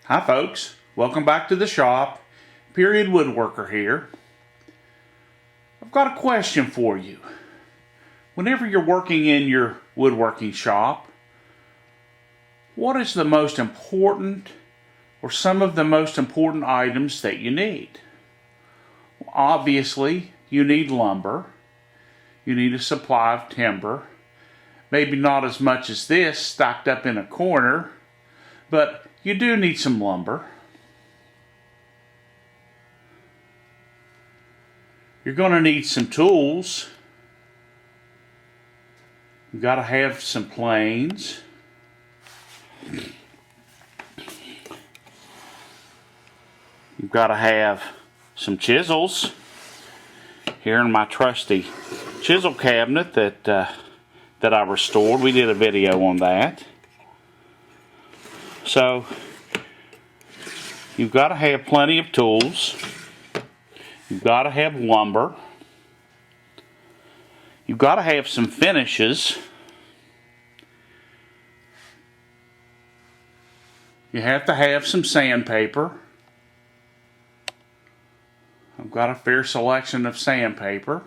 Hi folks, welcome back to the shop. Period Woodworker here. I've got a question for you. Whenever you're working in your woodworking shop, what is the most important or some of the most important items that you need? Well, obviously, you need lumber. You need a supply of timber. Maybe not as much as this stacked up in a corner, but you do need some lumber. You're going to need some tools. You've got to have some planes. You've got to have some chisels. Here in my trusty chisel cabinet that I restored. We did a video on that. So, you've got to have plenty of tools. You've got to have lumber. You've got to have some finishes. You have to have some sandpaper. I've got a fair selection of sandpaper.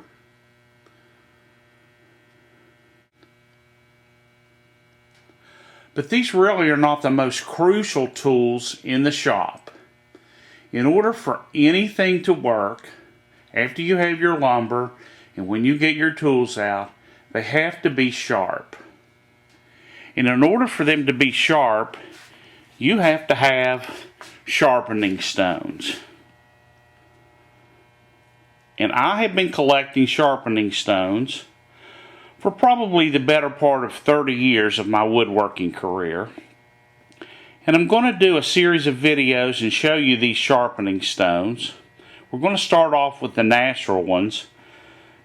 But these really are not the most crucial tools in the shop. In order for anything to work, after you have your lumber and when you get your tools out, they have to be sharp. And in order for them to be sharp, you have to have sharpening stones. And I have been collecting sharpening stones for probably the better part of 30 years of my woodworking career. And I'm going to do a series of videos and show you these sharpening stones. We're going to start off with the natural ones.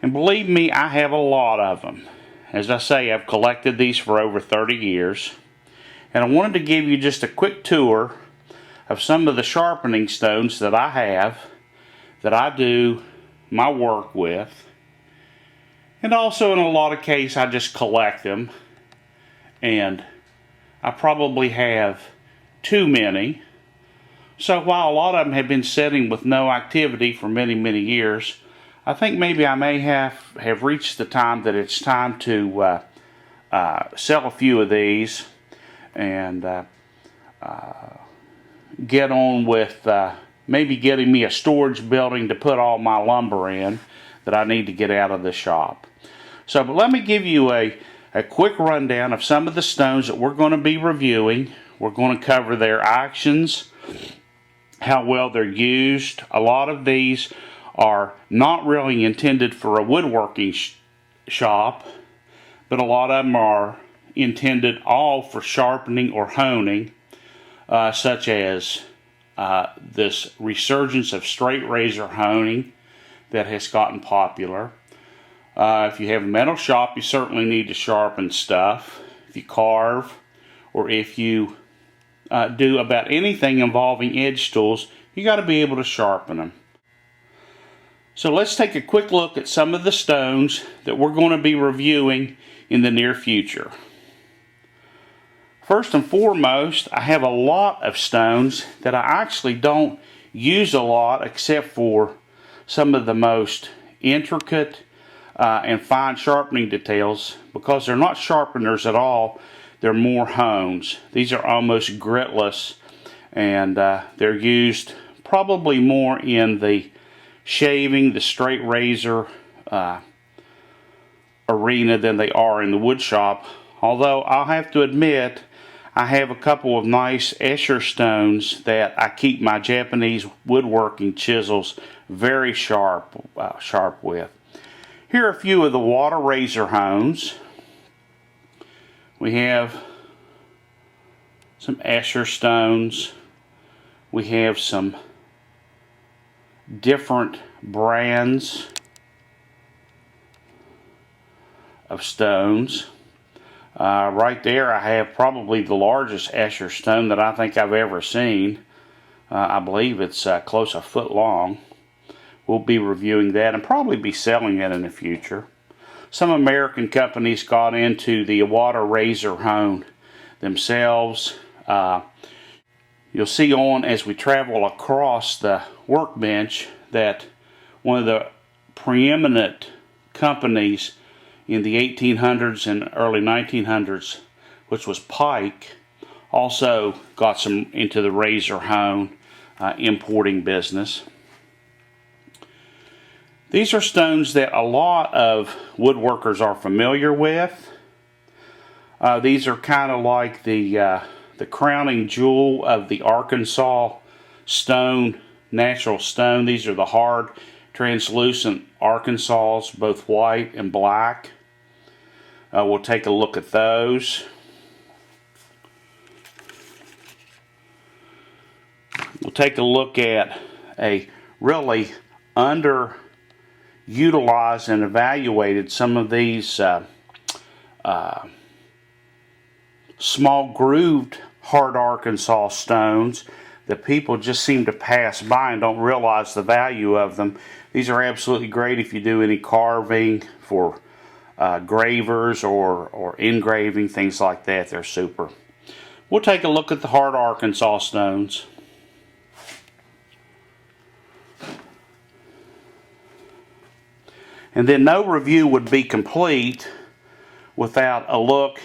And believe me, I have a lot of them. As I say, I've collected these for over 30 years. And I wanted to give you just a quick tour of some of the sharpening stones that I have, that I do my work with. And also in a lot of cases I just collect them, and I probably have too many. So while a lot of them have been sitting with no activity for many years, I think maybe I may have reached the time that it's time to sell a few of these and get on with maybe getting me a storage building to put all my lumber in that I need to get out of the shop. So, but let me give you a quick rundown of some of the stones that we're going to be reviewing. We're going to cover their actions, how well they're used. A lot of these are not really intended for a woodworking shop, but a lot of them are intended all for sharpening or honing, such as this resurgence of straight razor honing that has gotten popular. If you have a metal shop, you certainly need to sharpen stuff. If you carve, or if you do about anything involving edge tools, you got to be able to sharpen them. So let's take a quick look at some of the stones that we're going to be reviewing in the near future. First and foremost, I have a lot of stones that I actually don't use a lot except for some of the most intricate and fine sharpening details, because they're not sharpeners at all, they're more hones. These are almost gritless, and they're used probably more in the shaving, the straight razor arena than they are in the wood shop. Although I'll have to admit, I have a couple of nice Escher stones that I keep my Japanese woodworking chisels very sharp with. Here are a few of the water razor hones. We have some Escher stones. We have some different brands of stones. Right there I have probably the largest Escher stone that I think I've ever seen. I believe it's close to a foot long. We'll be reviewing that and probably be selling it in the future. Some American companies got into the water razor hone themselves. you'll see on as we travel across the workbench that one of the preeminent companies in the 1800s and early 1900s, which was Pike, also got some into the razor hone importing business. These are stones that a lot of woodworkers are familiar with. These are kind of like the crowning jewel of the Arkansas stone, natural stone. These are the hard, translucent Arkansas, both white and black. We'll take a look at those. We'll take a look at a really underutilized and evaluated some of these small grooved hard Arkansas stones that people just seem to pass by and don't realize the value of them. These are absolutely great if you do any carving for gravers or engraving, things like that. They're super. We'll take a look at the hard Arkansas stones. And then no review would be complete without a look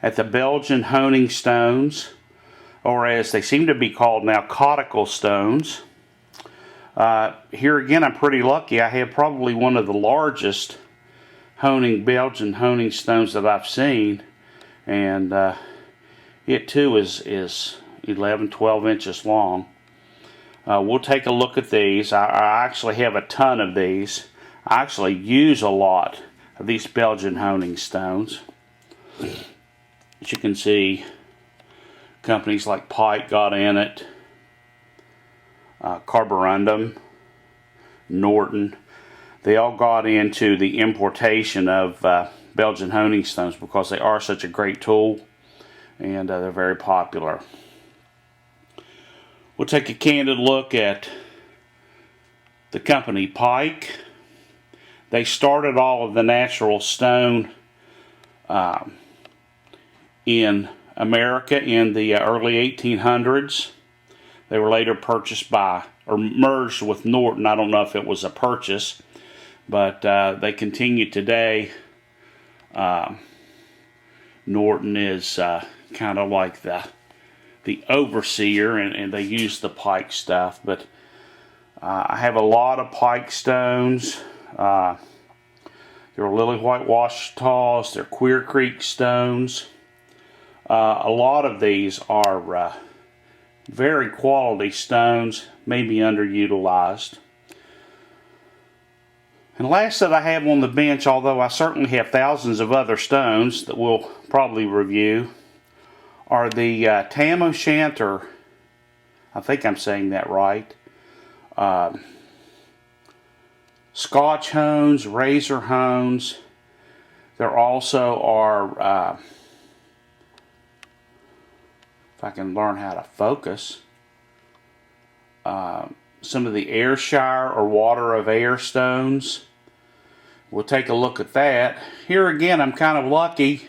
at the Belgian honing stones, or as they seem to be called now, conical stones. Here again, I'm pretty lucky. I have probably one of the largest Belgian honing stones that I've seen, and it too is 11, 12 inches long. We'll take a look at these. I actually have a ton of these. I actually use a lot of these Belgian honing stones. As you can see, companies like Pike got in it, Carborundum, Norton. They all got into the importation of Belgian honing stones because they are such a great tool, and they're very popular. We'll take a candid look at the company Pike. They started all of the natural stone in America in the early 1800s. They were later purchased by, or merged with Norton. I don't know if it was a purchase, but they continue today. Norton is kind of like the overseer, and they use the Pike stuff. But I have a lot of Pike stones. They're Lily White Washita's, they're Queer Creek stones. A lot of these are very quality stones, maybe underutilized. And last that I have on the bench, although I certainly have thousands of other stones that we'll probably review, are the Tam O'Shanter, I think I'm saying that right, Scotch hones, razor hones. There also are, if I can learn how to focus, some of the Ayrshire or Water of Ayr stones. We'll take a look at that. Here again, I'm kind of lucky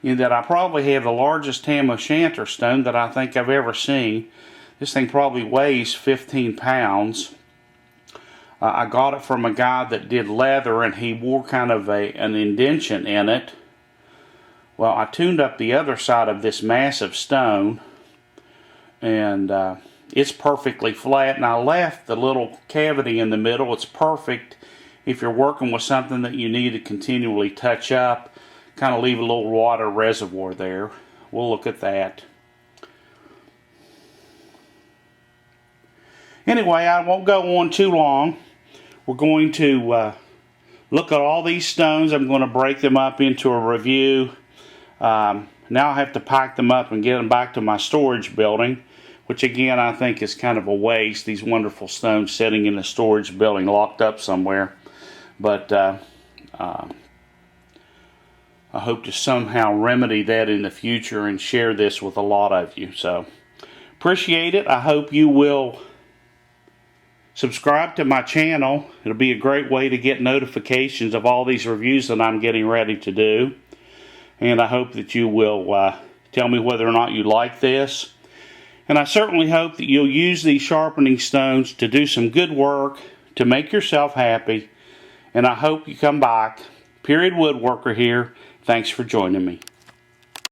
in that I probably have the largest Tam O'Shanter stone that I think I've ever seen. This thing probably weighs 15 pounds. I got it from a guy that did leather, and he wore kind of an indention in it. Well, I tuned up the other side of this massive stone, and it's perfectly flat, and I left the little cavity in the middle. It's perfect if you're working with something that you need to continually touch up, kind of leave a little water reservoir there. We'll look at that. Anyway, I won't go on too long. We're going to look at all these stones. I'm going to break them up into a review. Now I have to pack them up and get them back to my storage building, which again I think is kind of a waste. These wonderful stones sitting in a storage building locked up somewhere. But I hope to somehow remedy that in the future and share this with a lot of you. So appreciate it. I hope you will subscribe to my channel. It'll be a great way to get notifications of all these reviews that I'm getting ready to do. And I hope that you will tell me whether or not you like this. And I certainly hope that you'll use these sharpening stones to do some good work, to make yourself happy. And I hope you come back. Period Woodworker here. Thanks for joining me.